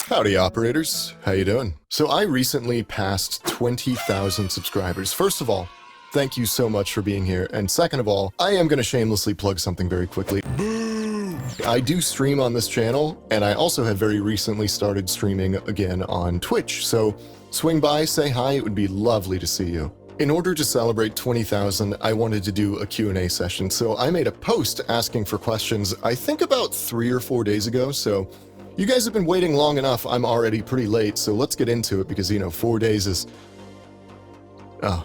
Howdy operators, how you doing? So I recently passed 20,000 subscribers. First of all, thank you so much for being here, and second of all, I am going to shamelessly plug something very quickly. I do stream on this channel, and I also have very recently started streaming again on Twitch, so swing by, say hi, it would be lovely to see you. In order to celebrate 20,000, I wanted to do a Q&A session, so I made a post asking for questions, I think about 3 or 4 days ago, so you guys have been waiting long enough, I'm already pretty late, so let's get into it, because, 4 days is... Oh.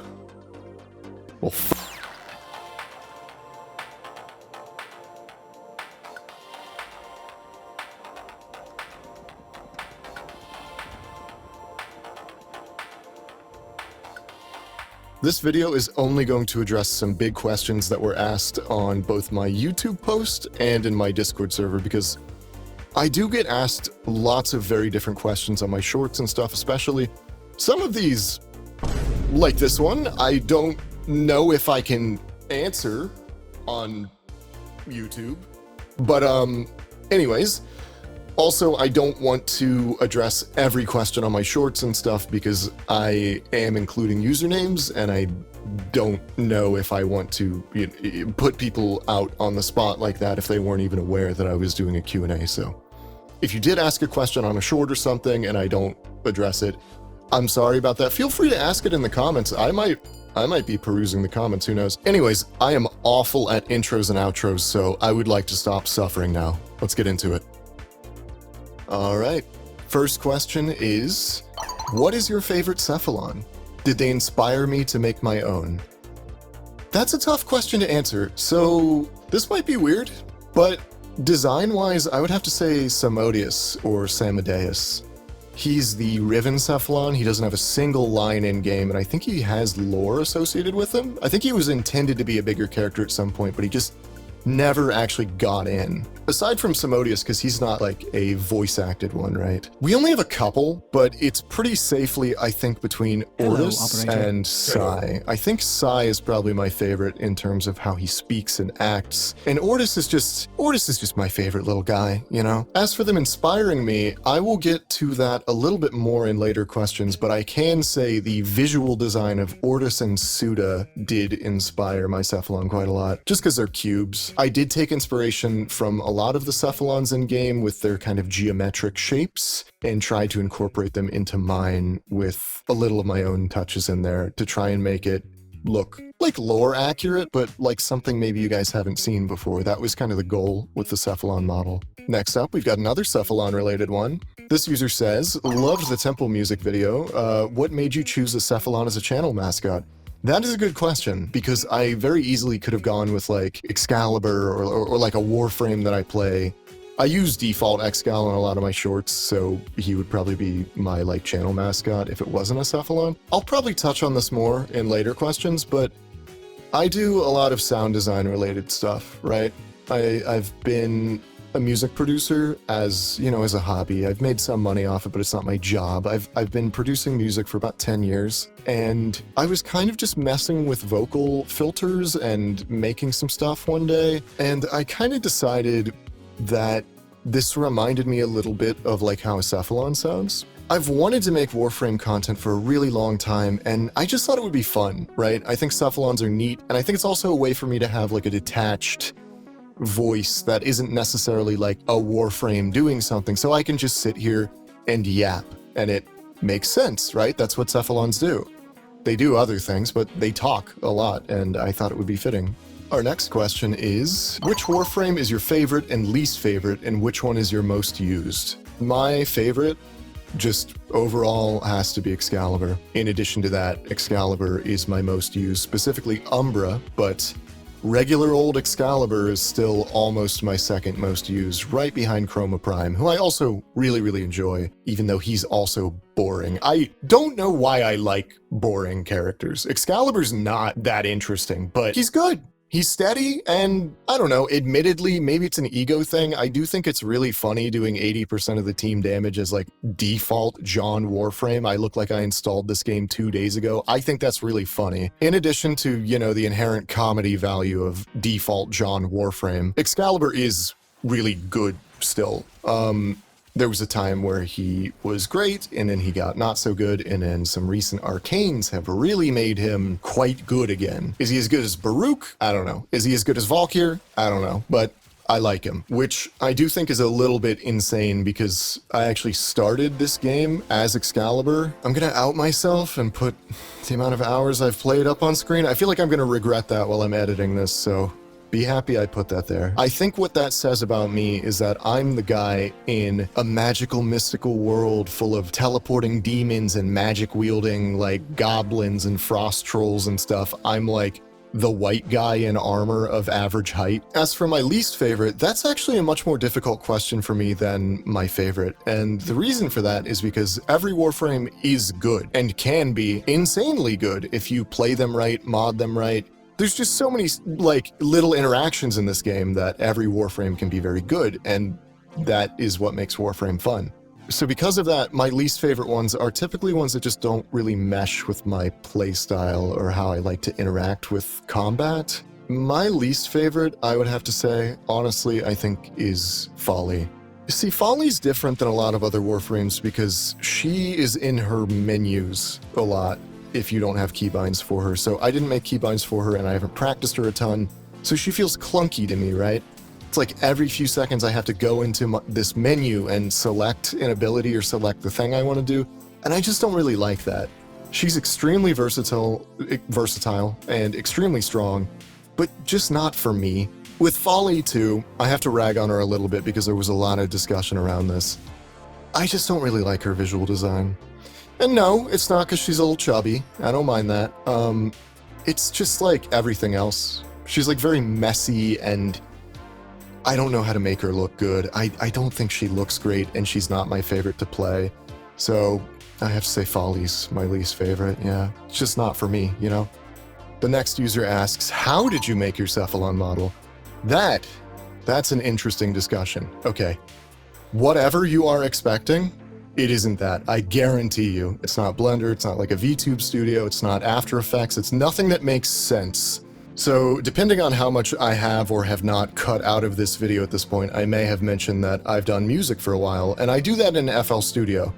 Well, This video is only going to address some big questions that were asked on both my YouTube post and in my Discord server, because I do get asked lots of very different questions on my shorts and stuff, especially some of these, like this one, I don't know if I can answer on YouTube, but anyways, also I don't want to address every question on my shorts and stuff because I am including usernames and I don't know if I want to put people out on the spot like that if they weren't even aware that I was doing a Q&A. So if you did ask a question on a short or something and I don't address it, I'm sorry about that. Feel free to ask it in the comments. I might be perusing the comments, who knows. Anyways, I am awful at intros and outros, so I would like to stop suffering now. Let's get into it. All right. First question is, what is your favorite Cephalon? Did they inspire me to make my own? That's a tough question to answer, so this might be weird, but design-wise, I would have to say Samodius or Samadeus. He's the Riven Cephalon. He doesn't have a single line in-game, and I think he has lore associated with him. I think he was intended to be a bigger character at some point, but he just never actually got in. Aside from Samodius, because he's not like a voice-acted one, right? We only have a couple, but it's pretty safely, I think, between Ortis and Sai. I think Sai is probably my favorite in terms of how he speaks and acts, and Ortis is just my favorite little guy, you know? As for them inspiring me, I will get to that a little bit more in later questions, but I can say the visual design of Ortis and Suda did inspire my Cephalon quite a lot, just because they're cubes. I did take inspiration from a lot of the Cephalons in game with their kind of geometric shapes and try to incorporate them into mine with a little of my own touches in there to try and make it look like lore accurate, but like something maybe you guys haven't seen before. That was kind of the goal with the Cephalon model. Next up, we've got another Cephalon related one. This user says, loved the temple music video. What made you choose a Cephalon as a channel mascot? That is a good question, because I very easily could have gone with like Excalibur or like a Warframe that I play. I use default Excal in a lot of my shorts, so he would probably be my like channel mascot if it wasn't a Cephalon. I'll probably touch on this more in later questions, but I do a lot of sound design related stuff, right? I've been a music producer as a hobby. I've made some money off it, but it's not my job. I've been producing music for about 10 years, and I was kind of just messing with vocal filters and making some stuff one day, and I kind of decided that this reminded me a little bit of like how a Cephalon sounds. I've wanted to make Warframe content for a really long time, and I just thought it would be fun, right? I think Cephalons are neat, and I think it's also a way for me to have like a detached voice that isn't necessarily like a Warframe doing something, so I can just sit here and yap, and it makes sense, right? That's what Cephalons do. They do other things, but they talk a lot, and I thought it would be fitting. Our next question is, which Warframe is your favorite and least favorite, and which one is your most used? My favorite, just overall, has to be Excalibur. In addition to that, Excalibur is my most used, specifically Umbra, but regular old Excalibur is still almost my second most used, right behind Chroma Prime, who I also really, really enjoy, even though he's also boring. I don't know why I like boring characters. Excalibur's not that interesting, but he's good. He's steady, and I don't know, admittedly, maybe it's an ego thing. I do think it's really funny doing 80% of the team damage as like default John Warframe. I look like I installed this game 2 days ago. I think that's really funny. In addition to, the inherent comedy value of default John Warframe, Excalibur is really good still. There was a time where he was great, and then he got not so good, and then some recent arcanes have really made him quite good again. Is he as good as Baruch? I don't know. Is he as good as Valkyr? I don't know. But I like him, which I do think is a little bit insane because I actually started this game as Excalibur. I'm gonna out myself and put the amount of hours I've played up on screen. I feel like I'm gonna regret that while I'm editing this, so be happy I put that there. I think what that says about me is that I'm the guy in a magical, mystical world full of teleporting demons and magic-wielding, like, goblins and frost trolls and stuff. I'm like the white guy in armor of average height. As for my least favorite, that's actually a much more difficult question for me than my favorite. And the reason for that is because every Warframe is good and can be insanely good if you play them right, mod them right. There's just so many, like, little interactions in this game that every Warframe can be very good, and that is what makes Warframe fun. So because of that, my least favorite ones are typically ones that just don't really mesh with my playstyle or how I like to interact with combat. My least favorite, I would have to say, honestly, I think is Folly. See, Folly's different than a lot of other Warframes because she is in her menus a lot if you don't have keybinds for her. So I didn't make keybinds for her and I haven't practiced her a ton. So she feels clunky to me, right? It's like every few seconds I have to go into this menu and select an ability or select the thing I want to do. And I just don't really like that. She's extremely versatile and extremely strong, but just not for me. With Folly too, I have to rag on her a little bit because there was a lot of discussion around this. I just don't really like her visual design. And no, it's not because she's a little chubby. I don't mind that. It's just like everything else. She's like very messy and I don't know how to make her look good. I don't think she looks great and she's not my favorite to play. So I have to say Folly's my least favorite. Yeah, it's just not for me, you know? The next user asks, how did you make your Cephalon model? That's an interesting discussion. Okay, whatever you are expecting, it isn't that. I guarantee you. It's not Blender, it's not like a VTube studio, it's not After Effects, it's nothing that makes sense. So depending on how much I have or have not cut out of this video at this point, I may have mentioned that I've done music for a while, and I do that in FL Studio.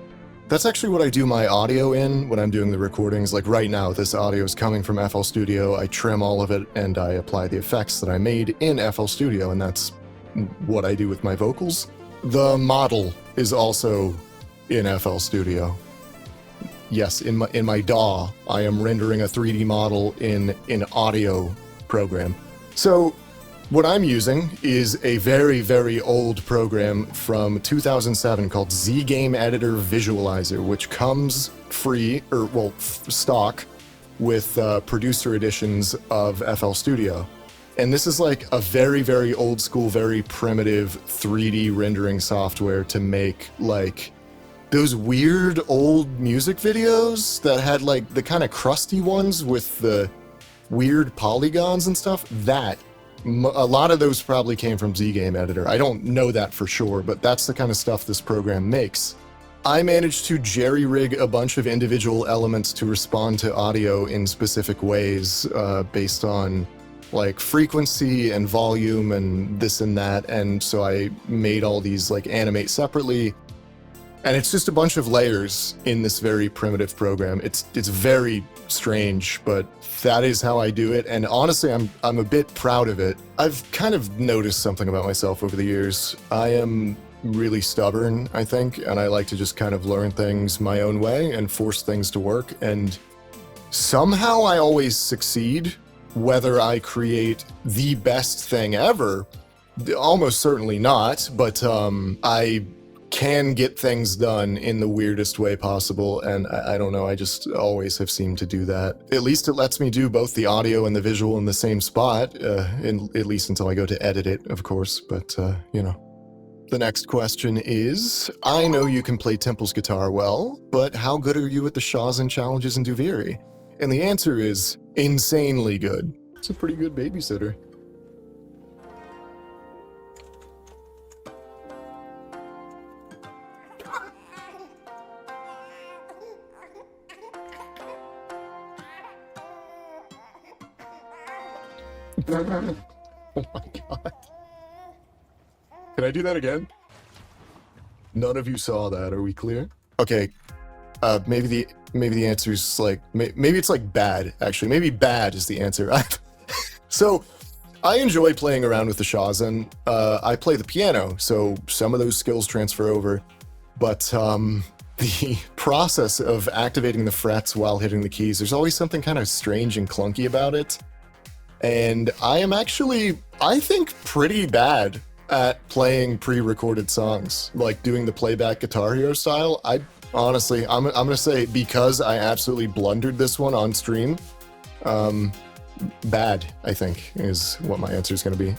That's actually what I do my audio in when I'm doing the recordings. Like right now, this audio is coming from FL Studio, I trim all of it, and I apply the effects that I made in FL Studio, and that's what I do with my vocals. The model is also in FL Studio. Yes, in my DAW, I am rendering a 3D model in an audio program. So what I'm using is a very, very old program from 2007 called Z Game Editor Visualizer, which comes free, or well, stock, with producer editions of FL Studio. And this is like a very, very old school, very primitive 3D rendering software to make like those weird old music videos that had like the kind of crusty ones with the weird polygons and stuff. A lot of those probably came from Z Game Editor. I don't know that for sure, but that's the kind of stuff this program makes. I managed to jerry-rig a bunch of individual elements to respond to audio in specific ways based on like frequency and volume and this and that. And so I made all these like animate separately. And it's just a bunch of layers in this very primitive program. It's very strange, but that is how I do it. And honestly, I'm a bit proud of it. I've kind of noticed something about myself over the years. I am really stubborn, I think, and I like to just kind of learn things my own way and force things to work. And somehow I always succeed, whether I create the best thing ever. Almost certainly not, but I can get things done in the weirdest way possible, and I don't know, I just always have seemed to do that. At least it lets me do both the audio and the visual in the same spot, at least until I go to edit it, of course, but, you know. The next question is, I know you can play Temple's guitar well, but how good are you at the Shawzin challenges in Duviri? And the answer is insanely good. It's a pretty good babysitter. Oh my god. Can I do that again? None of you saw that. Are we clear? Okay. Maybe the answer is like maybe it's like bad. Actually, maybe bad is the answer. So I enjoy playing around with the Shawzin. I play the piano, so some of those skills transfer over. But the process of activating the frets while hitting the keys, there's always something kind of strange and clunky about it. And I am actually, I think, pretty bad at playing pre-recorded songs, like doing the playback Guitar Hero style. I honestly, I'm gonna say, because I absolutely blundered this one on stream, bad, I think, is what my answer is gonna be.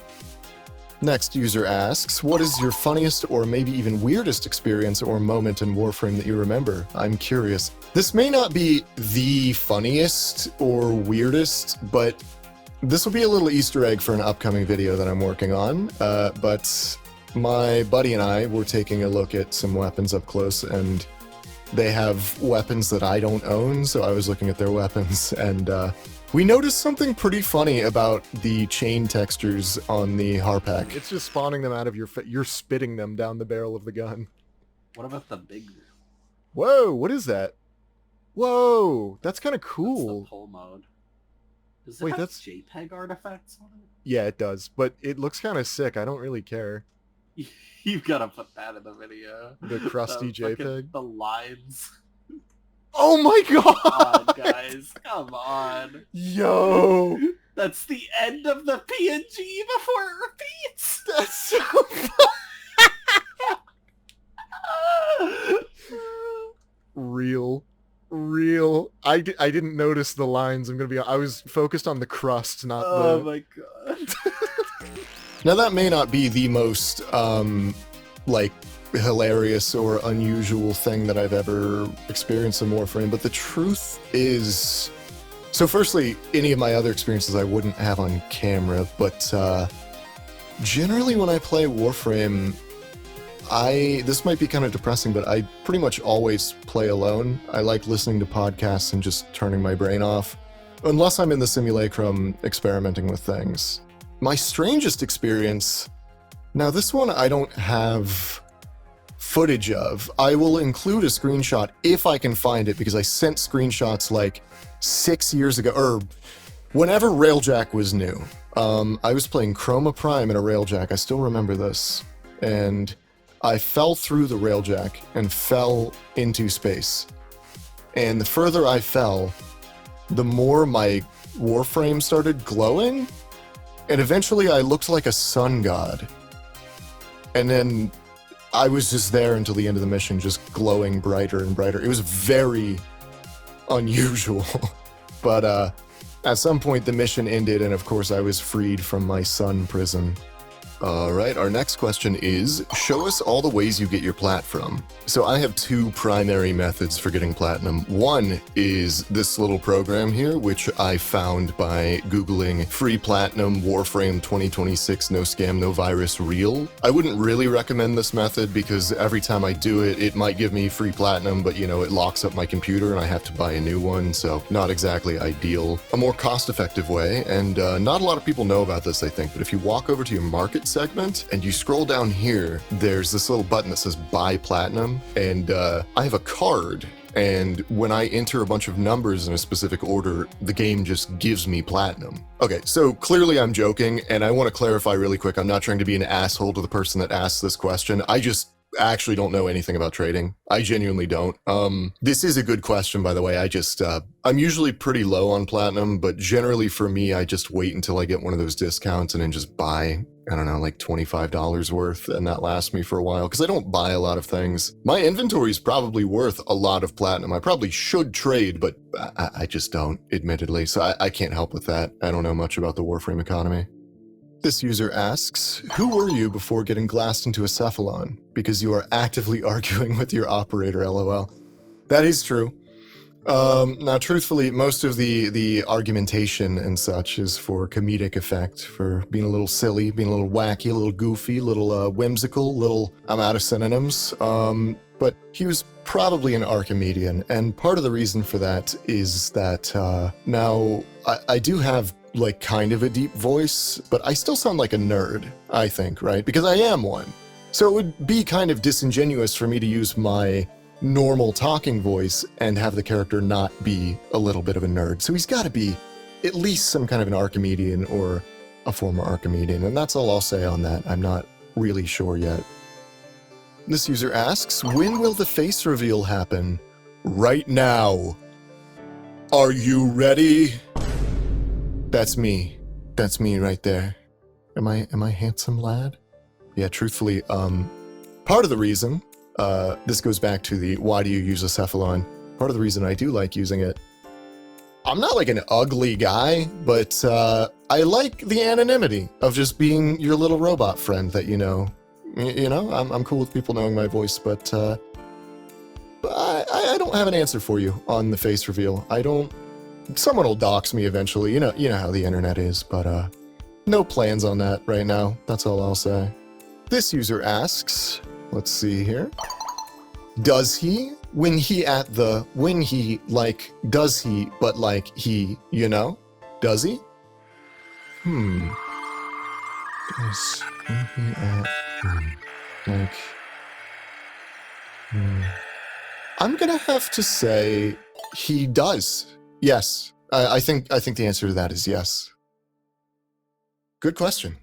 Next user asks, what is your funniest or maybe even weirdest experience or moment in Warframe that you remember? I'm curious. This may not be the funniest or weirdest, but this will be a little Easter egg for an upcoming video that I'm working on. But my buddy and I were taking a look at some weapons up close, and they have weapons that I don't own, so I was looking at their weapons, and we noticed something pretty funny about the chain textures on the Harpack. It's just spawning them out of your you're spitting them down the barrel of the gun. What about the big... Whoa, what is that? Whoa, that's kind of cool. That's the pull mode. Does it have JPEG artifacts on it? Yeah, it does, but it looks kind of sick. I don't really care. You've got to put that in the video. The crusty JPEG? The lines. Oh my god! Come on, guys. Come on. Yo! That's the end of the PNG before it repeats! That's so Real. I didn't notice the lines, I'm gonna be honest. I was focused on the crust, not the... Oh my god. Now that may not be the most, like, hilarious or unusual thing that I've ever experienced in Warframe, but the truth is... So firstly, any of my other experiences I wouldn't have on camera, but generally when I play Warframe, this might be kind of depressing, but I pretty much always play alone. I like listening to podcasts and just turning my brain off, unless I'm in the simulacrum experimenting with things. My strangest experience, now this one I don't have footage of. I will include a screenshot if I can find it, because I sent screenshots like 6 years ago, or whenever Railjack was new. I was playing Chroma Prime in a Railjack, I still remember this, and I fell through the Railjack and fell into space. And the further I fell, the more my Warframe started glowing, and eventually I looked like a sun god. And then I was just there until the end of the mission, just glowing brighter and brighter. It was very unusual. But at some point the mission ended, and of course I was freed from my sun prison. Alright, our next question is, show us all the ways you get your plat from. So I have two primary methods for getting platinum. One is this little program here, which I found by Googling free platinum Warframe 2026 no scam no virus real. I wouldn't really recommend this method because every time I do it, it might give me free platinum, but you know, it locks up my computer and I have to buy a new one, so not exactly ideal. A more cost-effective way, and not a lot of people know about this, I think, but if you walk over to your market segment and you scroll down here, there's this little button that says buy platinum, and I have a card, and when I enter a bunch of numbers in a specific order, the game just gives me platinum. Okay, so clearly I'm joking, and I want to clarify really quick, I'm not trying to be an asshole to the person that asked this question. I just actually don't know anything about trading. I genuinely don't. This is a good question, by the way. I'm usually pretty low on platinum, but generally for me, I just wait until I get one of those discounts and then just buy, I don't know, like $25 worth, and that lasts me for a while, because I don't buy a lot of things. My inventory is probably worth a lot of platinum. I probably should trade, but I just don't, admittedly, so I can't help with that. I don't know much about the Warframe economy. This user asks, who were you before getting glassed into a Cephalon? Because you are actively arguing with your operator, lol. That is true. Now, truthfully, most of the argumentation and such is for comedic effect, for being a little silly, being a little wacky, a little goofy, a little whimsical, I'm out of synonyms. But he was probably an Archimedean, and part of the reason for that is that now I do have like kind of a deep voice, but I still sound like a nerd, I think, right? Because I am one. So it would be kind of disingenuous for me to use my normal talking voice and have the character not be a little bit of a nerd. So he's got to be at least some kind of an Archimedean or a former Archimedean, and that's all I'll say on that. I'm not really sure yet. This user asks, when will the face reveal happen? Right now. Are you ready? That's me. That's me right there. Am I handsome, lad? Yeah, truthfully, part of the reason, this goes back to the why do you use a Cephalon? Part of the reason I do like using it, I'm not like an ugly guy, but I like the anonymity of just being your little robot friend that you know. You know, I'm cool with people knowing my voice, but I don't have an answer for you on the face reveal. Someone will dox me eventually. You know how the internet is, but no plans on that right now. That's all I'll say. This user asks, let's see here. Does he, does he, but like he, you know? Does he? Does when he at, like, I'm gonna have to say he does. Yes. I think the answer to that is yes. Good question.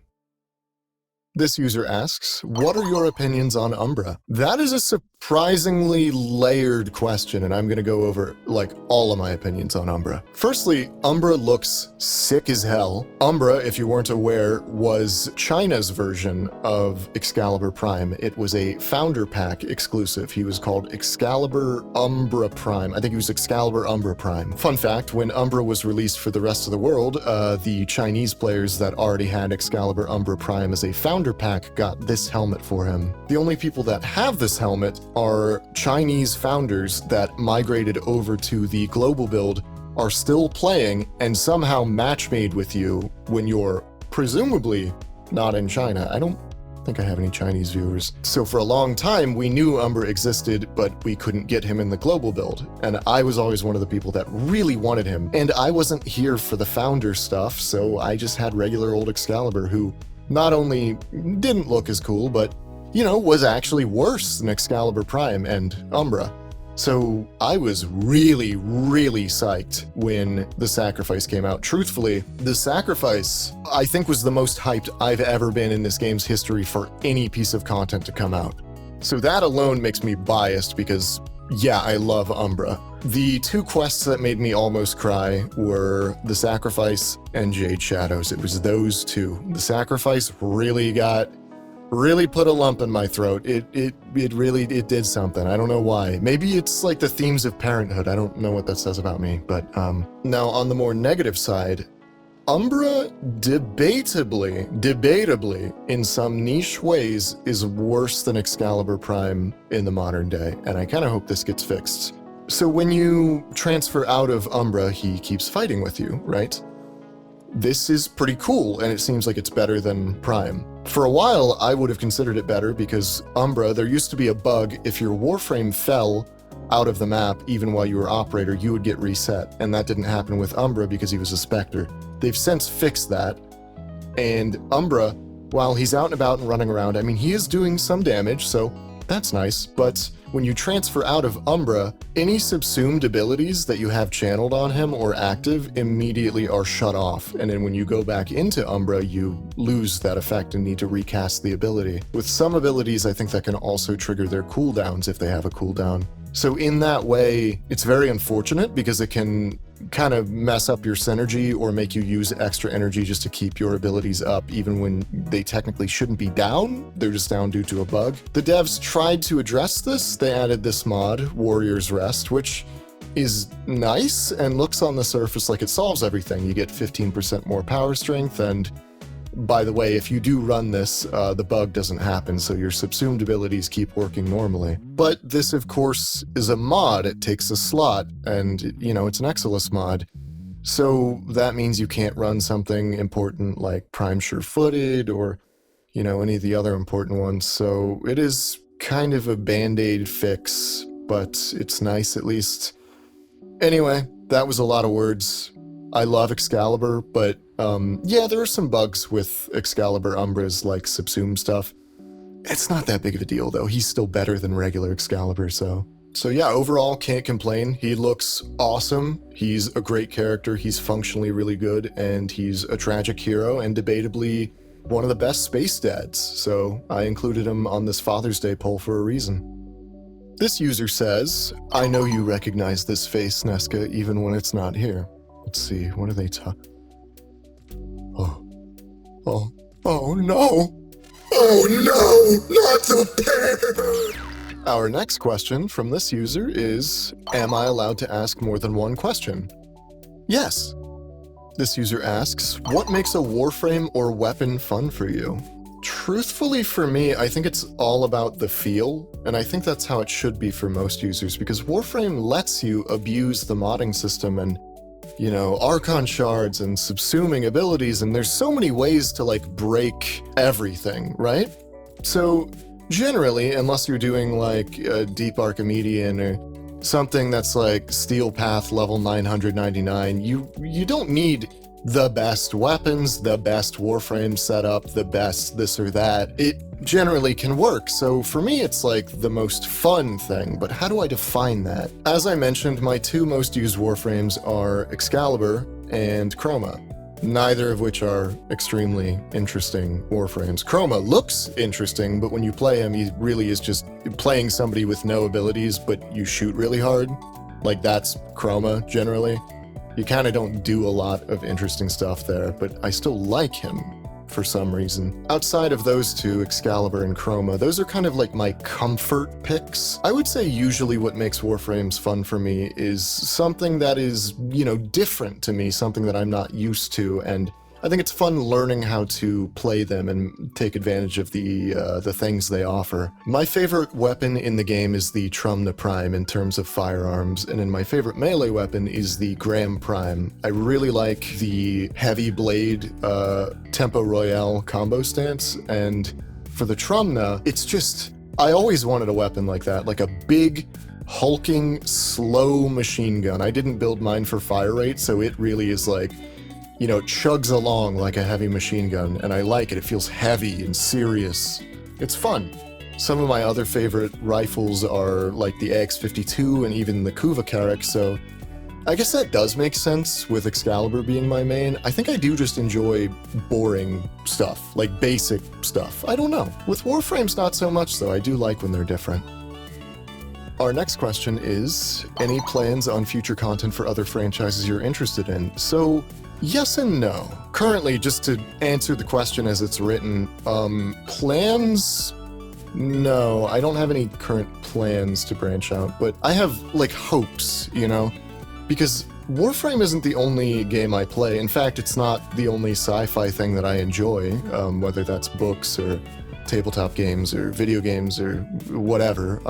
This user asks, what are your opinions on Umbra? That is a surprisingly layered question, and I'm going to go over, like, all of my opinions on Umbra. Firstly, Umbra looks sick as hell. Umbra, if you weren't aware, was China's version of Excalibur Prime. It was a Founder Pack exclusive. He was called Excalibur Umbra Prime. I think he was Excalibur Umbra Prime. Fun fact, when Umbra was released for the rest of the world, the Chinese players that already had Excalibur Umbra Prime as a Founder Pack got this helmet for him. The only people that have this helmet are Chinese founders that migrated over to the global build, are still playing, and somehow match-made with you when you're presumably not in China. I don't think I have any Chinese viewers. So for a long time, we knew Umbra existed, but we couldn't get him in the global build. And I was always one of the people that really wanted him. And I wasn't here for the founder stuff, so I just had regular old Excalibur who not only didn't look as cool, but, you know, was actually worse than Excalibur Prime and Umbra. So I was really, really psyched when The Sacrifice came out. Truthfully, The Sacrifice, I think, was the most hyped I've ever been in this game's history for any piece of content to come out. So that alone makes me biased because, yeah, I love Umbra. The two quests that made me almost cry were The Sacrifice and Jade Shadows. It was those two. The Sacrifice really put a lump in my throat. It really did something. I don't know why. Maybe it's like the themes of parenthood. I don't know what that says about me. But now on the more negative side, Umbra debatably, in some niche ways, is worse than Excalibur Prime in the modern day. And I kind of hope this gets fixed. So when you transfer out of Umbra, he keeps fighting with you, right? This is pretty cool, and it seems like it's better than Prime. For a while, I would have considered it better because Umbra, there used to be a bug. If your Warframe fell out of the map, even while you were operator, you would get reset. And that didn't happen with Umbra because he was a Spectre. They've since fixed that. And Umbra, while he's out and about and running around, I mean, he is doing some damage, so that's nice. But when you transfer out of Umbra, any subsumed abilities that you have channeled on him or active immediately are shut off. And then when you go back into Umbra, you lose that effect and need to recast the ability. With some abilities, I think that can also trigger their cooldowns if they have a cooldown. So in that way, it's very unfortunate because it can kind of mess up your synergy or make you use extra energy just to keep your abilities up even when they technically shouldn't be down. They're just down due to a bug. The devs tried to address this. They added this mod, Warrior's Rest, which is nice and looks on the surface like it solves everything. You get 15% more power strength, and by the way, if you do run this, the bug doesn't happen, so your subsumed abilities keep working normally. But this, of course, is a mod. It takes a slot, and, you know, it's an Exilus mod. So that means you can't run something important like Prime Sure-Footed or, you know, any of the other important ones. So it is kind of a band-aid fix, but it's nice at least. Anyway, that was a lot of words. I love Excalibur, but yeah, there are some bugs with Excalibur Umbra's like subsume stuff. It's not that big of a deal, though. He's still better than regular Excalibur, so... So yeah, overall, can't complain. He looks awesome. He's a great character. He's functionally really good, and he's a tragic hero, and debatably one of the best space dads. So I included him on this Father's Day poll for a reason. This user says, I know you recognize this face, Neskah, even when it's not here. Let's see, what are they Oh no! Oh no! Not the Pear! Our next question from this user is, am I allowed to ask more than one question? Yes. This user asks, what makes a Warframe or weapon fun for you? Truthfully, for me, I think it's all about the feel, and I think that's how it should be for most users, because Warframe lets you abuse the modding system and, you know, Archon shards and subsuming abilities, and there's so many ways to, like, break everything, right? So, generally, unless you're doing, like, Deep Archimedean or something that's like Steel Path level 999, you don't need the best weapons, the best Warframe setup, the best this or that. It generally can work, so for me it's like the most fun thing, but how do I define that? As I mentioned, my two most used Warframes are Excalibur and Chroma, neither of which are extremely interesting Warframes. Chroma looks interesting, but when you play him, he really is just playing somebody with no abilities, but you shoot really hard. Like, that's Chroma, generally. You kind of don't do a lot of interesting stuff there, but I still like him for some reason. Outside of those two, Excalibur and Chroma, those are kind of like my comfort picks. I would say usually what makes Warframes fun for me is something that is, you know, different to me, something that I'm not used to, and I think it's fun learning how to play them and take advantage of the things they offer. My favorite weapon in the game is the Trumna Prime in terms of firearms, and then my favorite melee weapon is the Graham Prime. I really like the heavy blade Tempo Royale combo stance, and for the Trumna, it's just, I always wanted a weapon like that, like a big, hulking, slow machine gun. I didn't build mine for fire rate, so it really is like, you know, it chugs along like a heavy machine gun, and I like it. It feels heavy and serious. It's fun. Some of my other favorite rifles are like the AX-52 and even the Kuva Carrack, so I guess that does make sense with Excalibur being my main. I think I do just enjoy boring stuff, like basic stuff. I don't know. With Warframes, not so much, though. I do like when they're different. Our next question is, any plans on future content for other franchises you're interested in? So, yes and no. Currently, just to answer the question as it's written, plans? No, I don't have any current plans to branch out, but I have, like, hopes, you know? Because Warframe isn't the only game I play. In fact, it's not the only sci-fi thing that I enjoy, whether that's books or tabletop games or video games or whatever.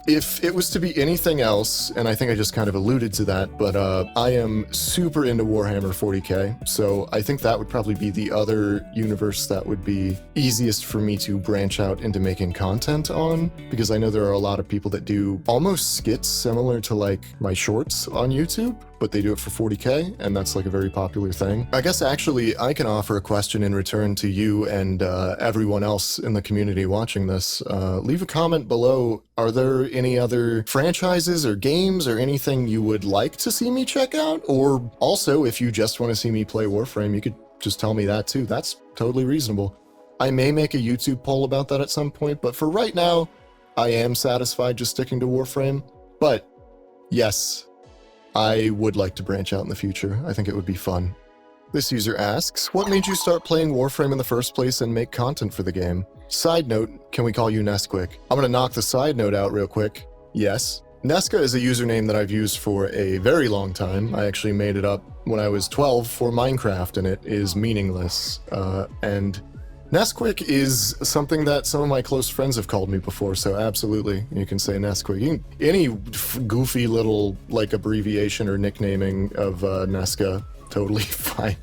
If it was to be anything else, and I think I just kind of alluded to that, but I am super into Warhammer 40k, so I think that would probably be the other universe that would be easiest for me to branch out into making content on, because I know there are a lot of people that do almost skits similar to like my shorts on YouTube, but they do it for 40k, and that's like a very popular thing. I guess actually I can offer a question in return to you and everyone else in the community watching this. Leave a comment below. Are there any other franchises or games or anything you would like to see me check out? Or also, if you just want to see me play Warframe, you could just tell me that too. That's totally reasonable. I may make a YouTube poll about that at some point, but for right now, I am satisfied just sticking to Warframe. But yes, I would like to branch out in the future. I think it would be fun. This user asks, what made you start playing Warframe in the first place and make content for the game? Side note, can we call you Neskah? I'm gonna knock the side note out real quick. Yes. Neskah is a username that I've used for a very long time. I actually made it up when I was 12 for Minecraft, and it is meaningless. And Neskah is something that some of my close friends have called me before, so absolutely, you can say Neskah. Any goofy little, like, abbreviation or nicknaming of Neskah, totally fine.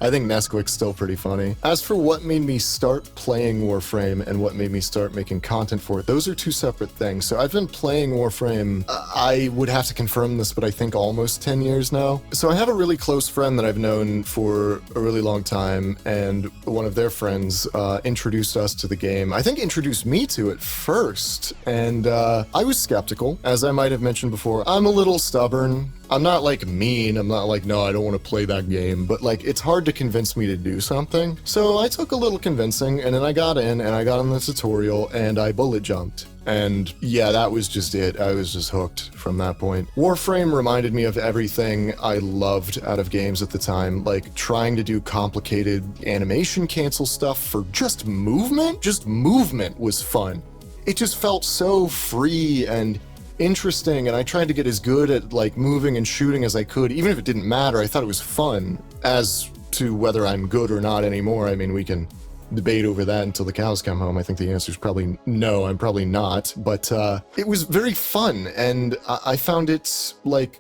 I think Neskah's still pretty funny. As for what made me start playing Warframe and what made me start making content for it, those are two separate things. So I've been playing Warframe, I would have to confirm this, but I think almost 10 years now. So I have a really close friend that I've known for a really long time, and one of their friends introduced us to the game. I think introduced me to it first, and I was skeptical. As I might have mentioned before, I'm a little stubborn. I'm not like mean, I'm not like, no, I don't want to play that game, but like it's hard to convince me to do something. So I took a little convincing, and then I got in and I got on the tutorial and I bullet jumped. And yeah, that was just it. I was just hooked from that point. Warframe reminded me of everything I loved out of games at the time, like trying to do complicated animation cancel stuff for just movement. Just movement was fun. It just felt so free and interesting, and I tried to get as good at like moving and shooting as I could, even if it didn't matter. I thought it was fun. As to whether I'm good or not anymore, I mean, we can debate over that until the cows come home. I think the answer is probably no, I'm probably not, but it was very fun, and I found it like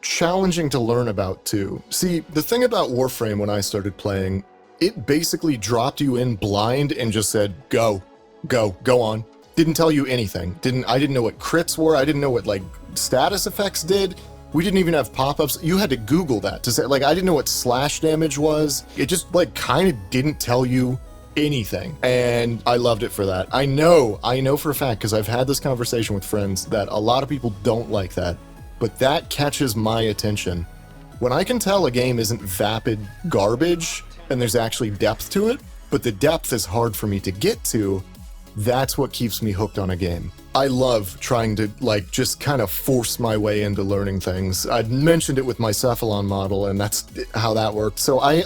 challenging to learn about too. See, the thing about Warframe when I started playing, it basically dropped you in blind and just said, go on. Didn't tell you anything. I didn't know what crits were. I didn't know what like status effects did. We didn't even have pop-ups. You had to Google that to say, like, I didn't know what slash damage was. It just like kind of didn't tell you anything. And I loved it for that. I know for a fact, because I've had this conversation with friends, that a lot of people don't like that, but that catches my attention. When I can tell a game isn't vapid garbage and there's actually depth to it, but the depth is hard for me to get to, that's what keeps me hooked on a game. I love trying to like just kind of force my way into learning things. I mentioned it with my Cephalon model, and that's how that worked. So I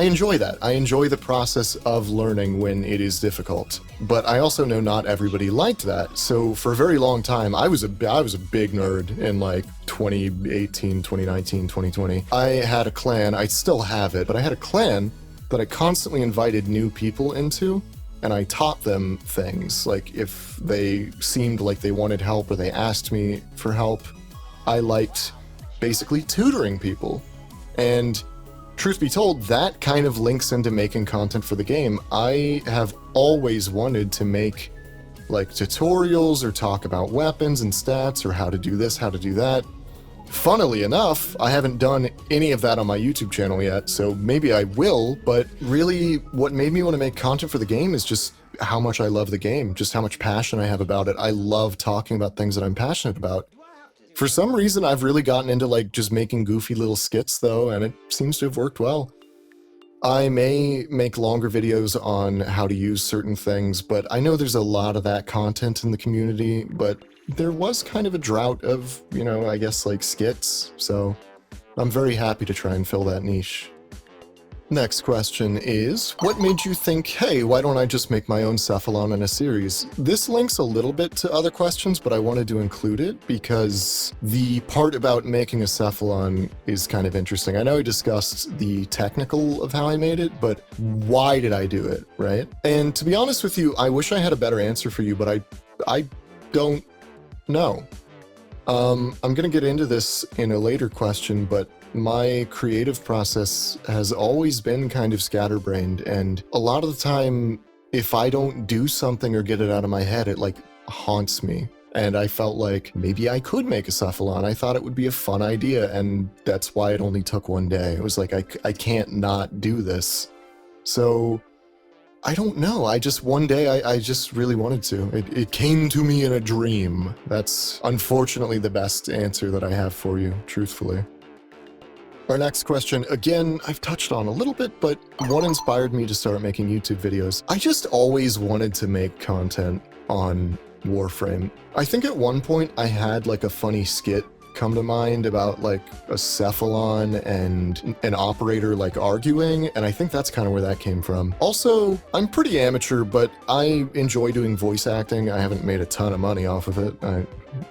enjoy that. I enjoy the process of learning when it is difficult. But I also know not everybody liked that. So for a very long time, I was a big nerd in like 2018, 2019, 2020. I had a clan. I still have it, but I had a clan that I constantly invited new people into. And I taught them things, like if they seemed like they wanted help or they asked me for help, I liked basically tutoring people. And truth be told, that kind of links into making content for the game. I have always wanted to make like tutorials or talk about weapons and stats or how to do this, how to do that. Funnily enough, I haven't done any of that on my YouTube channel yet, so maybe I will, but really what made me want to make content for the game is just how much I love the game, just how much passion I have about it. I love talking about things that I'm passionate about. For some reason, I've really gotten into like just making goofy little skits though, and it seems to have worked well. I may make longer videos on how to use certain things, but I know there's a lot of that content in the community, but there was kind of a drought of, you know, I guess like skits, so I'm very happy to try and fill that niche. Next question is, what made you think, hey, why don't I just make my own Cephalon in a series? This links a little bit to other questions, but I wanted to include it because the part about making a Cephalon is kind of interesting. I know I discussed the technical of how I made it, but why did I do it, right? And to be honest with you, I wish I had a better answer for you, but I don't know. I'm gonna get into this in a later question, but my creative process has always been kind of scatterbrained, and a lot of the time, if I don't do something or get it out of my head, it like haunts me. And I felt like maybe I could make a Cephalon. I thought it would be a fun idea, and that's why it only took one day. It was like, I can't not do this. So I don't know. One day I just really wanted to. It came to me in a dream. That's unfortunately the best answer that I have for you, truthfully. Our next question, again, I've touched on a little bit, but what inspired me to start making YouTube videos? I just always wanted to make content on Warframe. I think at one point I had like a funny skit come to mind about like a Cephalon and an operator like arguing, and I think that's kind of where that came from. Also, I'm pretty amateur, but I enjoy doing voice acting. I haven't made a ton of money off of it. I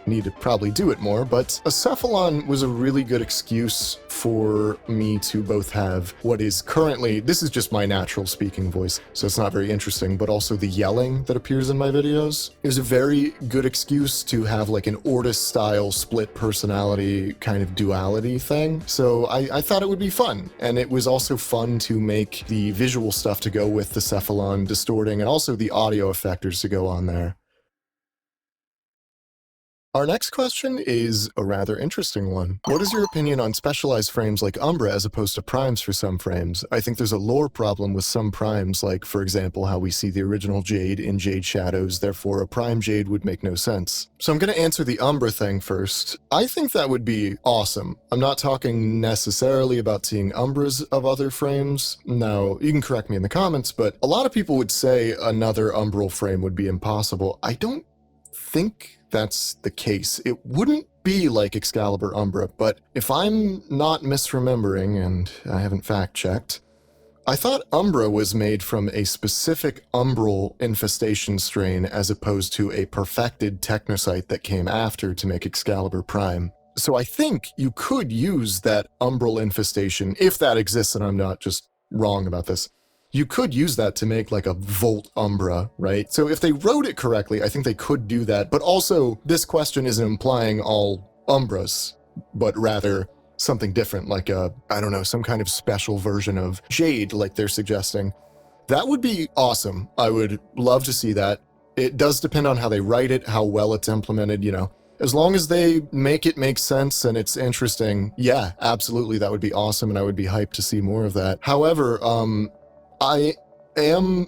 need to probably do it more, but a Cephalon was a really good excuse for me to both have what is currently, this is just my natural speaking voice, so it's not very interesting, but also the yelling that appears in my videos. It was a very good excuse to have like an Ortis-style split personality kind of duality thing, so I thought it would be fun. And it was also fun to make the visual stuff to go with the Cephalon distorting and also the audio effectors to go on there. Our next question is a rather interesting one. What is your opinion on specialized frames like Umbra as opposed to primes for some frames? I think there's a lore problem with some primes, like, for example, how we see the original Jade in Jade Shadows, therefore a prime Jade would make no sense. So I'm going to answer the Umbra thing first. I think that would be awesome. I'm not talking necessarily about seeing Umbras of other frames. Now, you can correct me in the comments, but a lot of people would say another Umbral frame would be impossible. I don't think that's the case. It wouldn't be like Excalibur Umbra, but if I'm not misremembering, and I haven't fact-checked, I thought Umbra was made from a specific umbral infestation strain as opposed to a perfected technocyte that came after to make Excalibur Prime. So I think you could use that umbral infestation, if that exists and I'm not just wrong about this. You could use that to make like a Volt Umbra, right? So if they wrote it correctly, I think they could do that. But also, this question isn't implying all Umbras, but rather something different, like a, I don't know, some kind of special version of Jade, like they're suggesting. That would be awesome. I would love to see that. It does depend on how they write it, how well it's implemented, you know. As long as they make it make sense and it's interesting, yeah, absolutely, that would be awesome, and I would be hyped to see more of that. However, I am...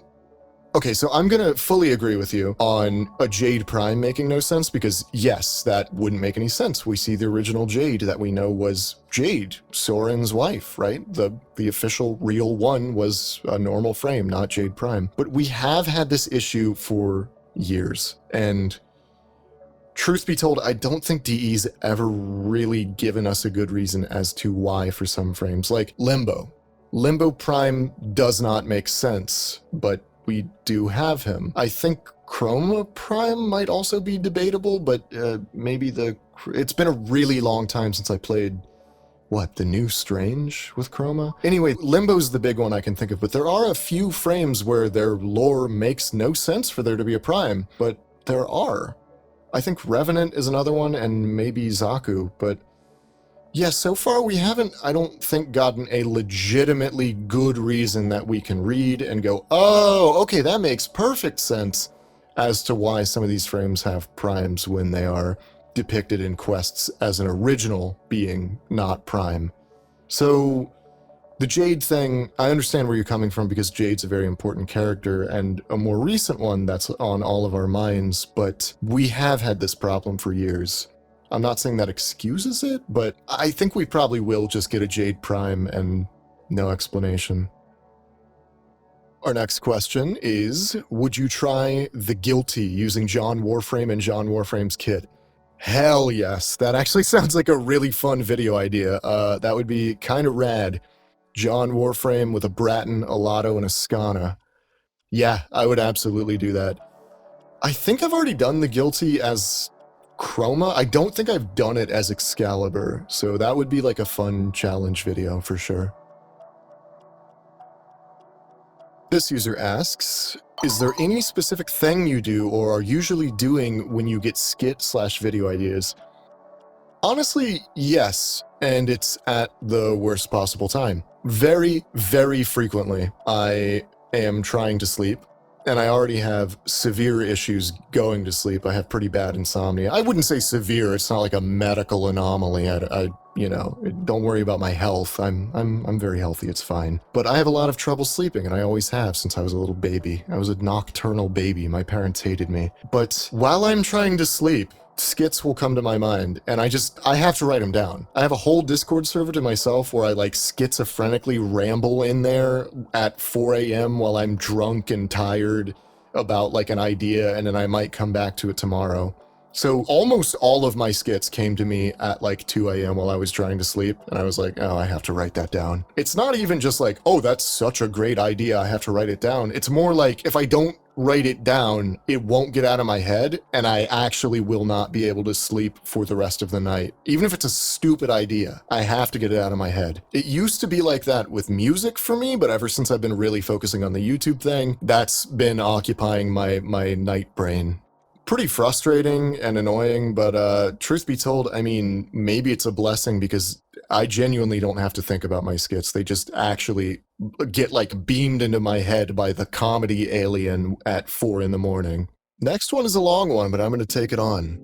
Okay, so I'm gonna fully agree with you on a Jade Prime making no sense, because yes, that wouldn't make any sense. We see the original Jade that we know was Jade, Soren's wife, right? The official real one was a normal frame, not Jade Prime. But we have had this issue for years, and truth be told, I don't think DE's ever really given us a good reason as to why for some frames. Like Limbo. Limbo Prime does not make sense, but we do have him. I think Chroma Prime might also be debatable, but maybe it's been a really long time since I played, what, the new Strange with Chroma? Anyway, Limbo's the big one I can think of, but there are a few frames where their lore makes no sense for there to be a Prime, but there are. I think Revenant is another one, and maybe Zaku, but yeah, so far we haven't, I don't think, gotten a legitimately good reason that we can read and go, oh, okay, that makes perfect sense as to why some of these frames have primes when they are depicted in quests as an original being, not prime. So the Jade thing, I understand where you're coming from because Jade's a very important character and a more recent one that's on all of our minds, but we have had this problem for years. I'm not saying that excuses it, but I think we probably will just get a Jade Prime and no explanation. Our next question is, would you try The Guilty using John Warframe and John Warframe's kit? Hell yes. That actually sounds like a really fun video idea. That would be kind of rad. John Warframe with a Bratton, a Lotto, and a Skana. Yeah, I would absolutely do that. I think I've already done The Guilty as Chroma. I don't think I've done it as Excalibur, so that would be like a fun challenge video for sure. This user asks, is there any specific thing you do or are usually doing when you get skit/video ideas? Honestly, yes, and it's at the worst possible time. Very, very frequently, I am trying to sleep, and I already have severe issues going to sleep. I have pretty bad insomnia. I wouldn't say severe. It's not like a medical anomaly. You know, don't worry about my health. I'm very healthy. It's fine. But I have a lot of trouble sleeping, and I always have since I was a little baby. I was a nocturnal baby. My parents hated me. But while I'm trying to sleep, skits will come to my mind, and I have to write them down. I have a whole Discord server to myself where I like schizophrenically ramble in there at 4 a.m. while I'm drunk and tired about like an idea, and then I might come back to it tomorrow. So almost all of my skits came to me at like 2 a.m. while I was trying to sleep, and I was like, oh, I have to write that down. It's not even just like, oh, that's such a great idea, I have to write it down. It's more like, if I don't write it down, it won't get out of my head, and I actually will not be able to sleep for the rest of the night. Even if it's a stupid idea, I have to get it out of my head. It used to be like that with music for me, but ever since I've been really focusing on the YouTube thing, that's been occupying my night brain. Pretty frustrating and annoying, but truth be told, I mean, maybe it's a blessing because I genuinely don't have to think about my skits. They just actually get like beamed into my head by the comedy alien at 4 in the morning. Next one is a long one, but I'm going to take it on.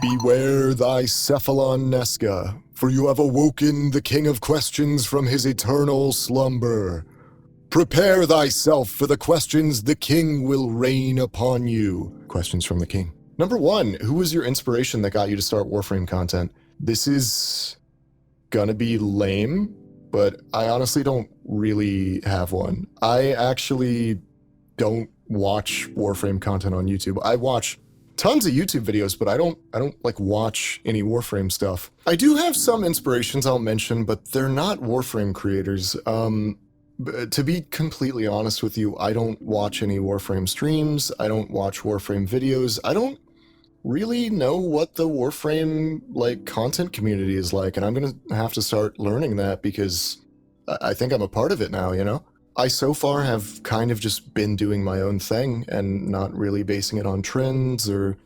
Beware thy Cephalon, Neskah, for you have awoken the king of questions from his eternal slumber. Prepare thyself for the questions the king will rain upon you. Questions from the king. Number 1, who was your inspiration that got you to start Warframe content? This is gonna be lame, but I honestly don't really have one. I actually don't watch Warframe content on YouTube. I watch tons of YouTube videos, but I don't like watch any Warframe stuff. I do have some inspirations I'll mention, but they're not Warframe creators. To be completely honest with you, I don't watch any Warframe streams, I don't watch Warframe videos, I don't really know what the Warframe, like, content community is like, and I'm gonna have to start learning that because I think I'm a part of it now, you know? I so far have kind of just been doing my own thing and not really basing it on trends or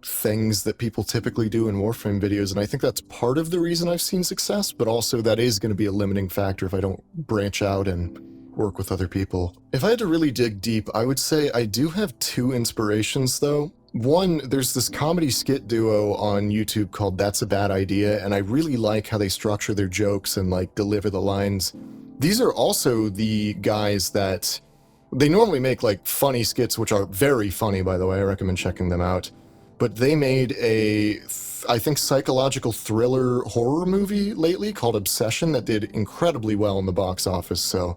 things that people typically do in Warframe videos, and I think that's part of the reason I've seen success, but also that is going to be a limiting factor if I don't branch out and work with other people. If I had to really dig deep, I would say I do have 2 inspirations though. One, there's this comedy skit duo on YouTube called That's a Bad Idea, and I really like how they structure their jokes and like deliver the lines. These are also the guys that they normally make like funny skits, which are very funny, by the way. I recommend checking them out. But they made a, I think, psychological thriller horror movie lately called Obsession that did incredibly well in the box office, so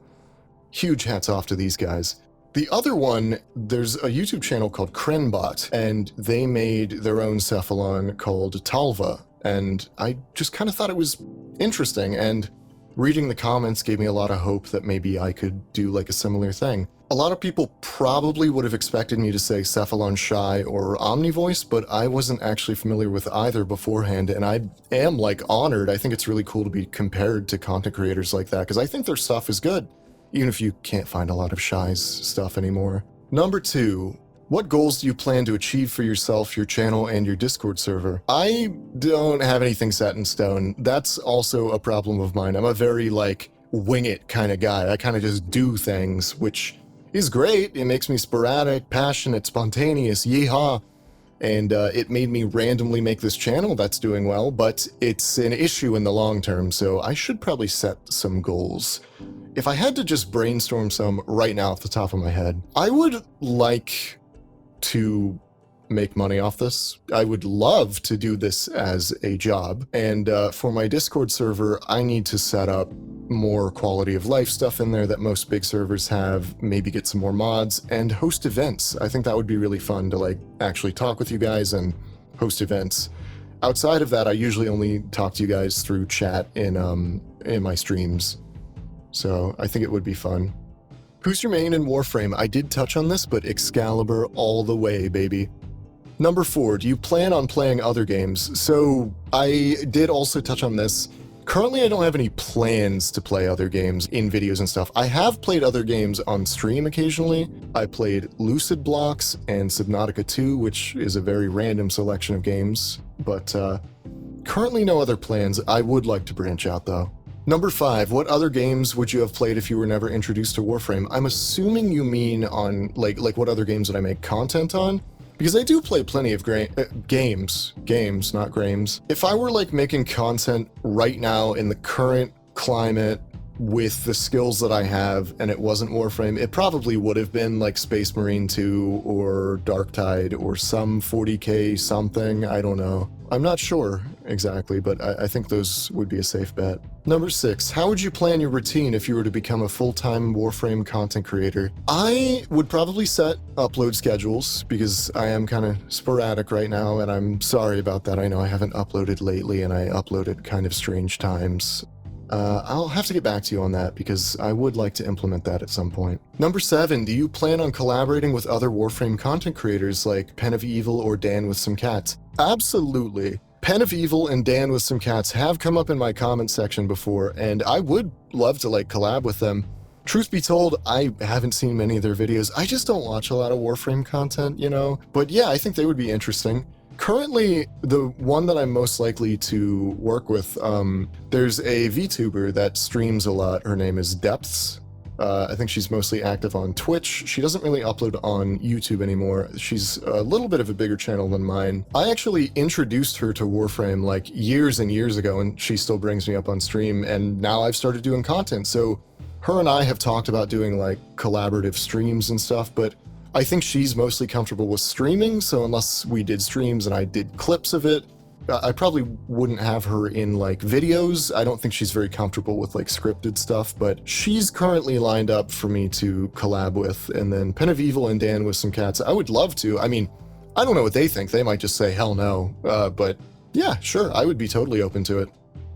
huge hats off to these guys. The other one, there's a YouTube channel called Krenbot, and they made their own Cephalon called Talva, and I just kind of thought it was interesting, and reading the comments gave me a lot of hope that maybe I could do like a similar thing. A lot of people probably would have expected me to say Cephalon Shy or Omnivoice, but I wasn't actually familiar with either beforehand, and I am like honored. I think it's really cool to be compared to content creators like that, because I think their stuff is good, even if you can't find a lot of Shy's stuff anymore. Number 2, what goals do you plan to achieve for yourself, your channel, and your Discord server? I don't have anything set in stone. That's also a problem of mine. I'm a very like wing it kind of guy. I kind of just do things, which is great. It makes me sporadic, passionate, spontaneous, yeehaw. And it made me randomly make this channel that's doing well, but it's an issue in the long term, so I should probably set some goals. If I had to just brainstorm some right now off the top of my head, I would like to make money off this. I would love to do this as a job, and for my Discord server, I need to set up more quality of life stuff in there that most big servers have, maybe get some more mods, and host events. I think that would be really fun to like actually talk with you guys and host events. Outside of that, I usually only talk to you guys through chat in my streams, so I think it would be fun. Who's your main in Warframe? I did touch on this, but Excalibur all the way, baby. Number 4, do you plan on playing other games? So I did also touch on this. Currently, I don't have any plans to play other games in videos and stuff. I have played other games on stream occasionally. I played Lucid Blocks and Subnautica 2, which is a very random selection of games, but currently no other plans. I would like to branch out though. Number 5, what other games would you have played if you were never introduced to Warframe? I'm assuming you mean on like what other games would I make content on? Because I do play plenty of games, not games. If I were like making content right now in the current climate with the skills that I have and it wasn't Warframe, it probably would have been like Space Marine 2 or Darktide or some 40k something, I don't know. I'm not sure exactly, but I think those would be a safe bet. Number 6, how would you plan your routine if you were to become a full-time Warframe content creator? I would probably set upload schedules because I am kind of sporadic right now, and I'm sorry about that. I know I haven't uploaded lately, and I uploaded kind of strange times. I'll have to get back to you on that because I would like to implement that at some point. Number 7, do you plan on collaborating with other Warframe content creators like Pen of Evil or Dan with Some Cats? Absolutely. Pen of Evil and Dan with Some Cats have come up in my comment section before, and I would love to collab with them. Truth be told, I haven't seen many of their videos. I just don't watch a lot of Warframe content, you know? But yeah, I think they would be interesting. Currently, the one that I'm most likely to work with, there's a VTuber that streams a lot. Her name is Depths. I think she's mostly active on Twitch. She doesn't really upload on YouTube anymore. She's a little bit of a bigger channel than mine. I actually introduced her to Warframe years and years ago, and she still brings me up on stream, and now I've started doing content. So her and I have talked about doing collaborative streams and stuff, but I think she's mostly comfortable with streaming, so unless we did streams and I did clips of it, I probably wouldn't have her in videos. I don't think she's very comfortable with scripted stuff, but she's currently lined up for me to collab with. And then Pen of Evil and Dan with Some Cats, I would love to. I mean, I don't know what they think. They might just say hell no, but yeah, sure, I would be totally open to it.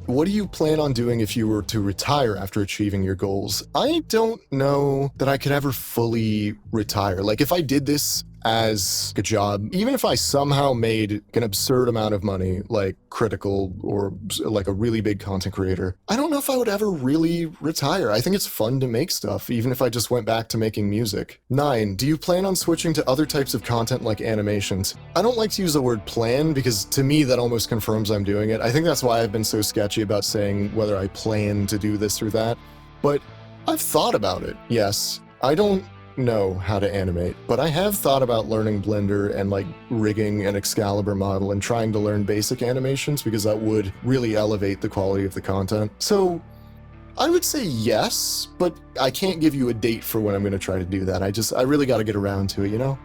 What do you plan on doing if you were to retire after achieving your goals? I don't know that I could ever fully retire. If I did this as a job, even if I somehow made an absurd amount of money, Critical or a really big content creator, I don't know if I would ever really retire. I think it's fun to make stuff, even if I just went back to making music. 9, do you plan on switching to other types of content like animations? I don't like to use the word plan because to me that almost confirms I'm doing it. I think that's why I've been so sketchy about saying whether I plan to do this or that. But I've thought about it, yes. I don't know how to animate, but I have thought about learning Blender and rigging an Excalibur model and trying to learn basic animations because that would really elevate the quality of the content. So I would say yes, but I can't give you a date for when I'm going to try to do that. I really got to get around to it, you know?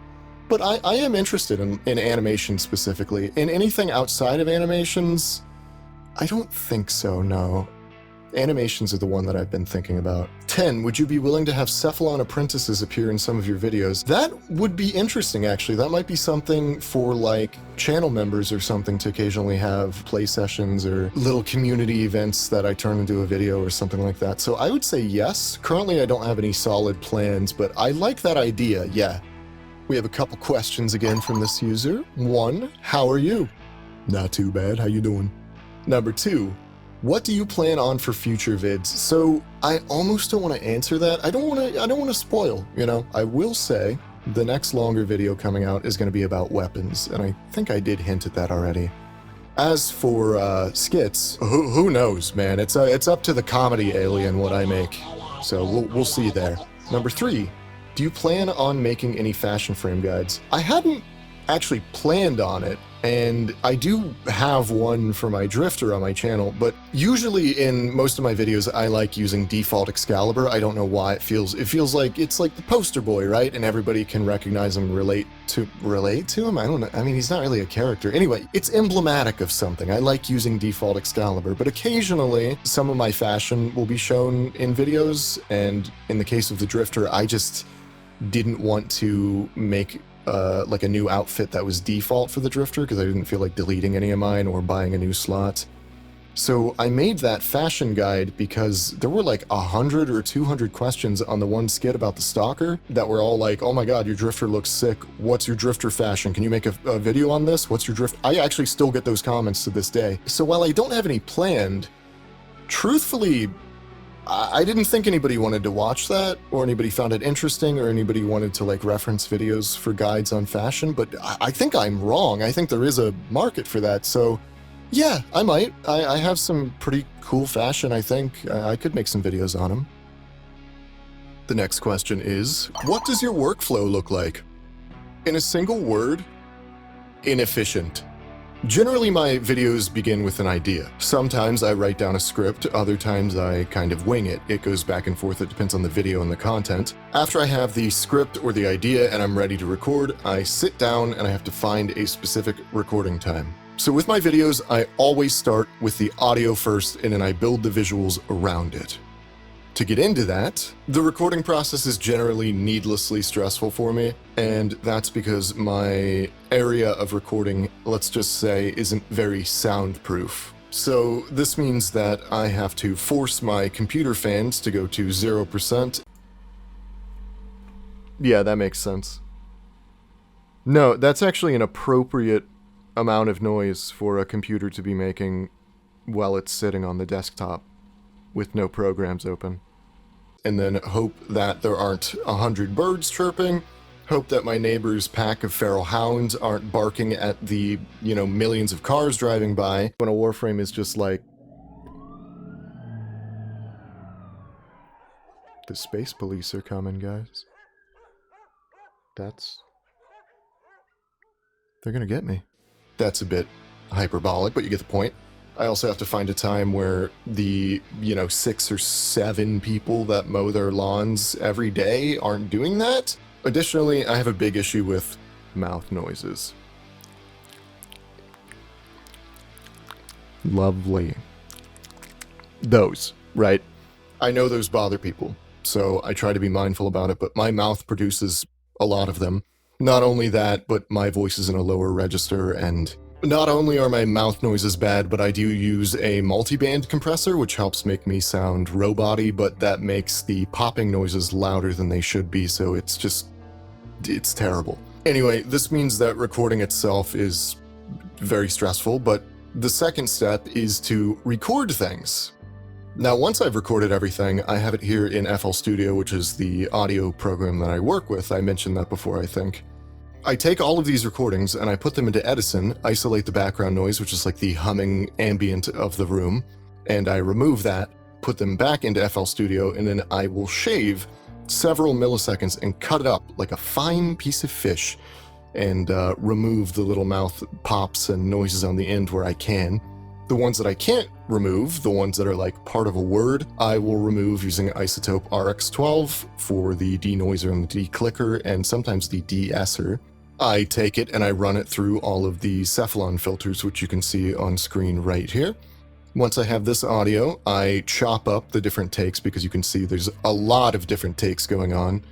But I am interested in animation specifically. In anything outside of animations, I don't think so, no. Animations are the one that I've been thinking about. 10, would you be willing to have Cephalon apprentices appear in some of your videos? That would be interesting, actually. That might be something for channel members or something to occasionally have play sessions or little community events that I turn into a video or something like that. So I would say yes. Currently, I don't have any solid plans, but I like that idea, yeah. We have a couple questions again from this user. 1, how are you? Not too bad, how you doing? Number 2, what do you plan on for future vids? So I almost don't want to answer that. I don't want to spoil, you know. I will say the next longer video coming out is going to be about weapons, and I think I did hint at that already. As for skits, who knows, man? It's up to the comedy alien what I make. So we'll see there. Number 3, do you plan on making any fashion frame guides? I hadn't actually planned on it, and I do have one for my drifter on my channel, but usually in most of my videos I like using default Excalibur. I don't know why it feels like it's like the poster boy, right? And everybody can recognize him and relate to him. I don't know. I mean, he's not really a character. Anyway, it's emblematic of something. I like using default Excalibur, but occasionally some of my fashion will be shown in videos, and in the case of the drifter, I just didn't want to make a new outfit that was default for the drifter because I didn't feel like deleting any of mine or buying a new slot. So I made that fashion guide because there were 100 or 200 questions on the one skit about the stalker that were all oh my god, your drifter looks sick. What's your drifter fashion? Can you make a video on this? What's your drift? I actually still get those comments to this day. So while I don't have any planned, truthfully, I didn't think anybody wanted to watch that, or anybody found it interesting, or anybody wanted to reference videos for guides on fashion, but I think I'm wrong. I think there is a market for that, so yeah, I might. I have some pretty cool fashion, I think. I could make some videos on them. The next question is, what does your workflow look like? In a single word, inefficient. Generally, my videos begin with an idea. Sometimes I write down a script, other times I kind of wing it. It goes back and forth, it depends on the video and the content. After I have the script or the idea and I'm ready to record, I sit down and I have to find a specific recording time. So with my videos, I always start with the audio first and then I build the visuals around it. To get into that, the recording process is generally needlessly stressful for me, and that's because my area of recording, let's just say, isn't very soundproof. So this means that I have to force my computer fans to go to 0%. Yeah, that makes sense. No, that's actually an appropriate amount of noise for a computer to be making while it's sitting on the desktop with no programs open. And then hope that there aren't 100 birds chirping, hope that my neighbor's pack of feral hounds aren't barking at the, millions of cars driving by. When a Warframe is just like, the space police are coming, guys. They're gonna get me. That's a bit hyperbolic, but you get the point. I also have to find a time where the, 6 or 7 people that mow their lawns every day aren't doing that. Additionally, I have a big issue with mouth noises. Lovely. Those, right? I know those bother people, so I try to be mindful about it, but my mouth produces a lot of them. Not only that, but my voice is in a lower register, and not only are my mouth noises bad, but I do use a multiband compressor, which helps make me sound robot-y, but that makes the popping noises louder than they should be, so it's terrible. Anyway, this means that recording itself is very stressful, but the second step is to record things. Now, once I've recorded everything, I have it here in FL Studio, which is the audio program that I work with. I mentioned that before, I think. I take all of these recordings and I put them into Edison, isolate the background noise, which is like the humming ambient of the room, and I remove that, put them back into FL Studio, and then I will shave several milliseconds and cut it up like a fine piece of fish and remove the little mouth pops and noises on the end where I can. The ones that I can't remove, the ones that are like part of a word, I will remove using isotope RX12 for the denoiser and the declicker, and sometimes the de-esser. I take it and I run it through all of the Cephalon filters, which you can see on screen right here. Once I have this audio, I chop up the different takes because you can see there's a lot of different takes going on.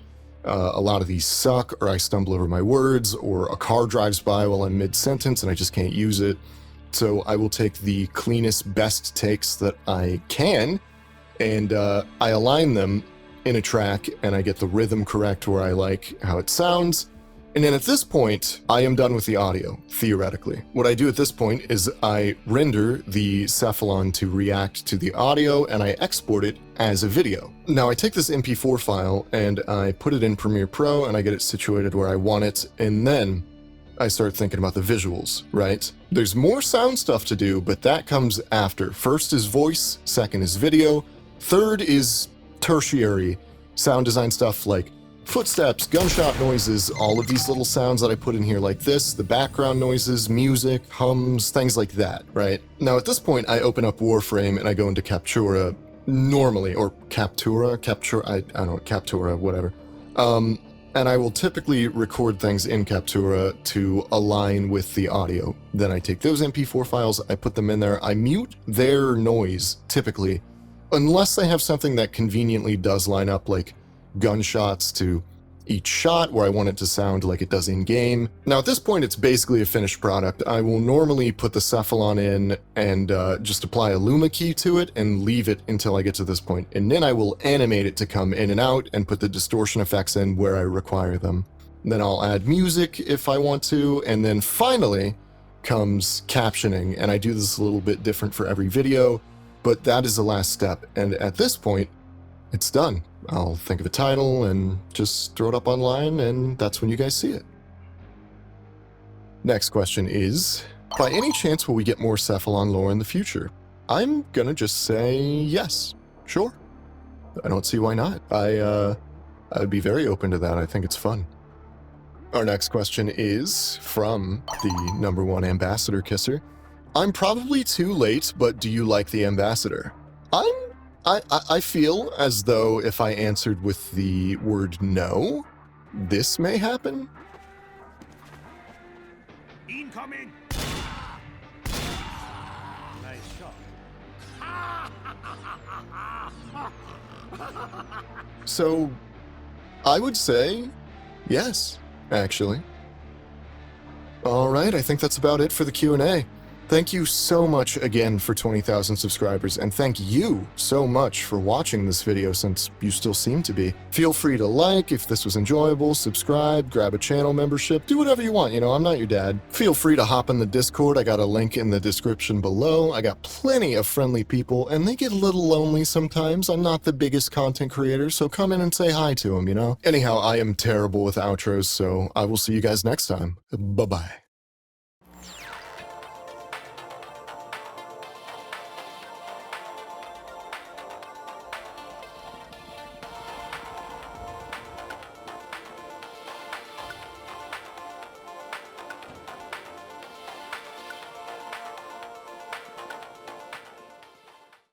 A lot of these suck, or I stumble over my words, or a car drives by while I'm mid-sentence and I just can't use it. So I will take the cleanest, best takes that I can, and I align them in a track, and I get the rhythm correct where I like how it sounds. And then at this point, I am done with the audio, theoretically. What I do at this point is I render the Cephalon to react to the audio, and I export it as a video. Now I take this MP4 file, and I put it in Premiere Pro, and I get it situated where I want it, and then I start thinking about the visuals, right? There's more sound stuff to do, but that comes after. First is voice, second is video, third is tertiary sound design stuff like footsteps, gunshot noises, all of these little sounds that I put in here like this, the background noises, music, hums, things like that, right? Now at this point, I open up Warframe and I go into Captura normally, or Captura, I don't know, Captura, whatever. And I will typically record things in Captura to align with the audio. Then I take those MP4 files, I put them in there, I mute their noise, typically, unless I have something that conveniently does line up, like gunshots to each shot where I want it to sound like it does in-game. Now at this point, it's basically a finished product. I will normally put the Cephalon in and just apply a Luma key to it and leave it until I get to this point. And then I will animate it to come in and out and put the distortion effects in where I require them. Then I'll add music if I want to, and then finally comes captioning, and I do this a little bit different for every video, but that is the last step, and at this point, it's done. I'll think of a title and just throw it up online, and that's when you guys see it. Next question is, by any chance will we get more Cephalon lore in the future? I'm gonna just say yes, sure. I don't see why not. I'd be very open to that. I think it's fun. Our next question is from the #1 ambassador kisser. I'm probably too late, but do you like the ambassador? I feel as though if I answered with the word no, this may happen. Incoming! So, I would say yes, actually. All right, I think that's about it for the Q&A. Thank you so much again for 20,000 subscribers, and thank you so much for watching this video since you still seem to be. Feel free to like if this was enjoyable, subscribe, grab a channel membership, do whatever you want, I'm not your dad. Feel free to hop in the Discord, I got a link in the description below. I got plenty of friendly people, and they get a little lonely sometimes. I'm not the biggest content creator, so come in and say hi to them, Anyhow, I am terrible with outros, so I will see you guys next time. Bye-bye.